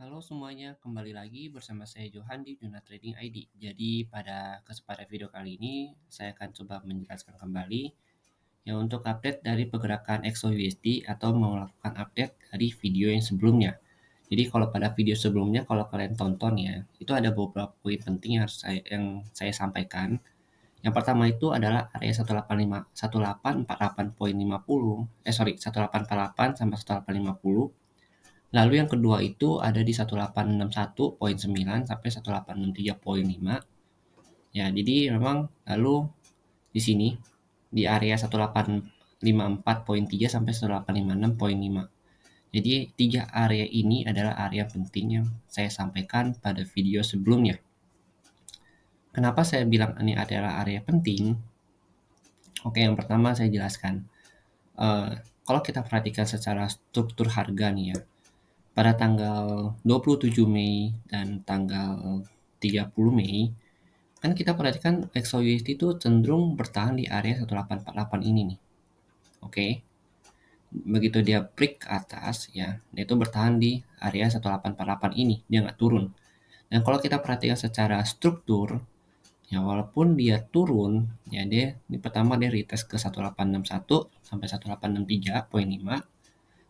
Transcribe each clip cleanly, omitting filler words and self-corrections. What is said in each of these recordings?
Halo semuanya, kembali lagi bersama saya Johan di Juna Trading ID. Jadi pada kesempatan video kali ini saya akan coba menjelaskan kembali yang untuk update dari pergerakan XOUSD atau melakukan update dari video yang sebelumnya. Jadi kalau pada video sebelumnya kalau kalian tonton ya, itu ada beberapa poin penting yang saya sampaikan. Yang pertama itu adalah area 185 1848.50 1848 sampai 1850. Lalu yang kedua itu ada di 1861.9 sampai 1863.5. Ya, jadi memang lalu di sini di area 1854.3 sampai 1856.5. Jadi tiga area ini adalah area penting yang saya sampaikan pada video sebelumnya. Kenapa saya bilang ini adalah area penting? Oke, yang pertama saya jelaskan. Kalau kita perhatikan secara struktur harga nih ya, pada tanggal 27 Mei dan tanggal 30 Mei, kan kita perhatikan XOUSD itu cenderung bertahan di area 1848 ini nih. Oke. Begitu dia break ke atas ya, dia itu bertahan di area 1848 ini, dia nggak turun. Dan kalau kita perhatikan secara struktur, ya walaupun dia turun, ya dia di pertama dia retest ke 1861 sampai 1863.5.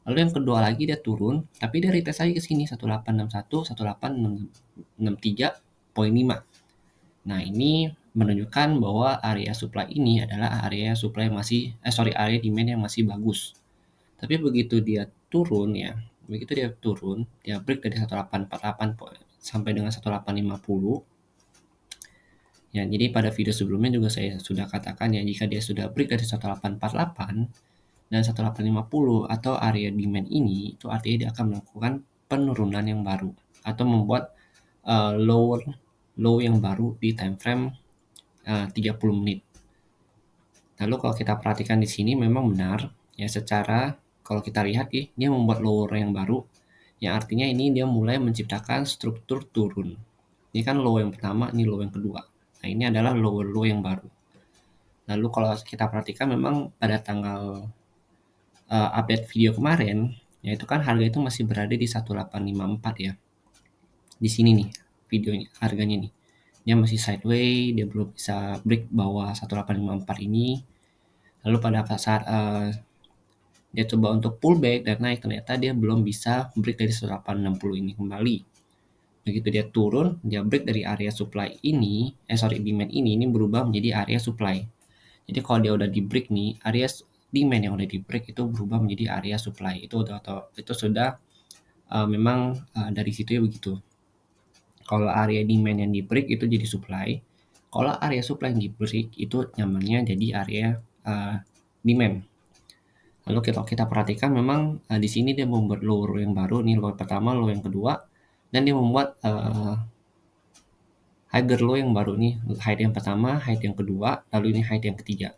Lalu yang kedua lagi dia turun, tapi dia retest lagi ke sini 1861, 1863.5. Nah, ini menunjukkan bahwa area supply ini adalah area supply area demand yang masih bagus. Tapi begitu dia turun ya, dia break dari 1848 sampai dengan 1850. Ya, jadi pada video sebelumnya juga saya sudah katakan ya, jika dia sudah break dari 1848 dan 1850 atau area demand ini, itu artinya dia akan melakukan penurunan yang baru atau membuat low yang baru di time frame 30 menit. Lalu kalau kita perhatikan di sini memang benar ya, secara kalau kita lihat dia membuat lower yang baru, yang artinya ini dia mulai menciptakan struktur turun. Ini kan low yang pertama, ini low yang kedua. Nah, ini adalah lower low yang baru. Lalu kalau kita perhatikan memang pada tanggal update video kemarin, yaitu kan harga itu masih berada di 1854 ya. Di sini nih videonya, harganya nih. Dia masih sideways, dia belum bisa break bawah 1854 ini. Lalu pada saat dia coba untuk pullback dan naik, ternyata dia belum bisa break dari 1860 ini kembali. Begitu dia turun, dia break dari area supply ini, demand ini berubah menjadi area supply. Jadi kalau dia udah di break nih, area demand yang udah di break itu berubah menjadi area supply. Itu sudah memang dari situ ya begitu. Kalau area demand yang di break itu jadi supply. Kalau area supply yang di break itu nyamannya jadi area demand. Lalu kita perhatikan memang di sini dia membuat low yang baru nih, low pertama, low yang kedua, dan dia membuat higher low yang baru nih, high yang pertama, high yang kedua, lalu ini high yang ketiga.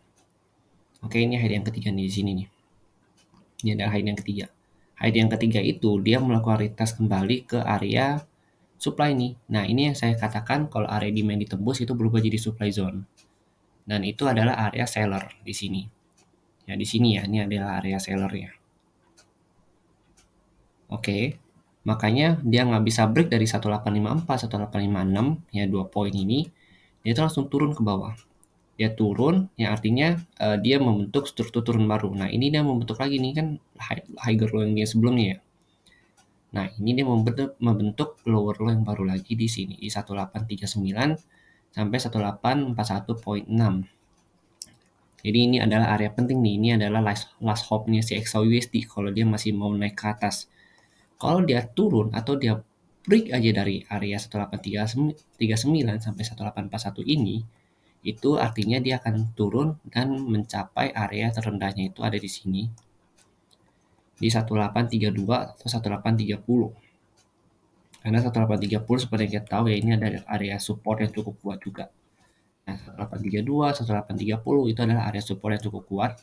Oke, ini high yang ketiga nih di sini nih. Ini ada high yang ketiga. High yang ketiga itu dia melakukan retest kembali ke area supply nih. Nah, ini yang saya katakan kalau area demand ditembus itu berubah jadi supply zone. Dan itu adalah area seller di sini. Ya, di sini ya, ini adalah area sellernya. Oke, makanya dia nggak bisa break dari 1854, 1856, ya 2 poin ini, dia itu langsung turun ke bawah. Dia turun, yang artinya dia membentuk struktur turun baru. Nah, ini dia membentuk lagi nih kan higher low yang dia sebelumnya ya. Nah, ini dia membentuk lower low yang baru lagi di sini di 1839 sampai 1841.6. Jadi ini adalah area penting nih. Ini adalah last hope-nya si XAUUSD kalau dia masih mau naik ke atas. Kalau dia turun atau dia break aja dari area 1839 sampai 1841 ini, itu artinya dia akan turun dan mencapai area terendahnya itu ada di sini di 1832 atau 1830. Karena 1830 seperti yang kita tahu ya, ini ada area support yang cukup kuat juga. Nah, 1832, 1830 itu adalah area support yang cukup kuat.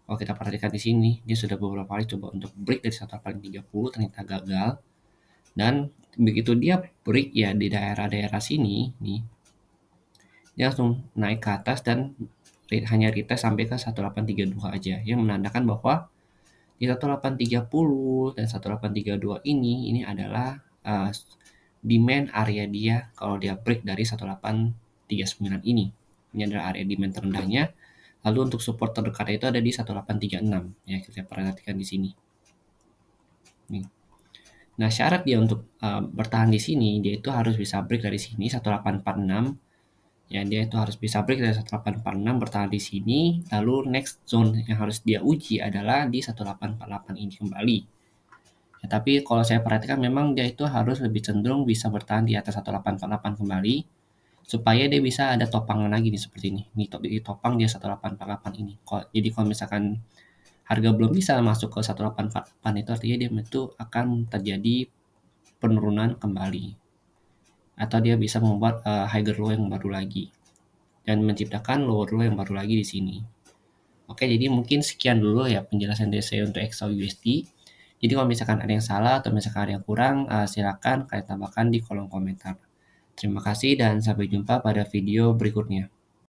Kalau kita perhatikan di sini, dia sudah beberapa kali coba untuk break dari 1830, ternyata gagal. Dan begitu dia break ya di daerah-daerah sini nih, dia langsung naik ke atas dan hanya retest sampai ke 1832 aja, yang menandakan bahwa di 1830 dan 1832 ini adalah demand area dia kalau dia break dari 1839 ini. Ini adalah area demand terendahnya. Lalu untuk support terdekatnya itu ada di 1836 ya, kita perhatikan di sini. Nih. Nah, syarat dia untuk bertahan di sini, dia itu harus bisa break dari sini 1846. Ya, dia itu harus bisa break dari 1846, bertahan di sini. Lalu next zone yang harus dia uji adalah di 1848 ini kembali. Ya, tapi kalau saya perhatikan memang dia itu harus lebih cenderung bisa bertahan di atas 1848 kembali supaya dia bisa ada topangan lagi nih seperti ini. Ini topang dia 1848 ini. Jadi kalau misalkan harga belum bisa masuk ke 1848 itu artinya dia itu akan terjadi penurunan kembali atau dia bisa membuat higher low yang baru lagi dan menciptakan lower low yang baru lagi di sini. Oke, jadi mungkin sekian dulu ya penjelasan dari saya untuk XAUUSD. Jadi kalau misalkan ada yang salah atau misalkan ada yang kurang, silakan kalian tambahkan di kolom komentar. Terima kasih dan sampai jumpa pada video berikutnya.